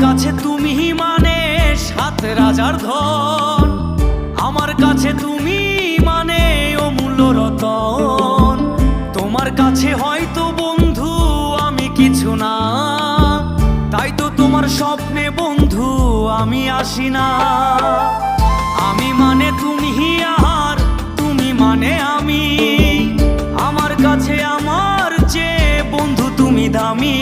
কাছে তুমি মানে সাত রাজার ধন, আমার কাছে তুমি মানে অমূল্য রতন। তোমার কাছে হয়তো বন্ধু আমি কিছু না, তাই তো তোমার স্বপ্নে বন্ধু আমি আসি না। আমি মানে তুমি আর তুমি মানে আমি, আমার কাছে আমার চেয়ে বন্ধু তুমি দামি।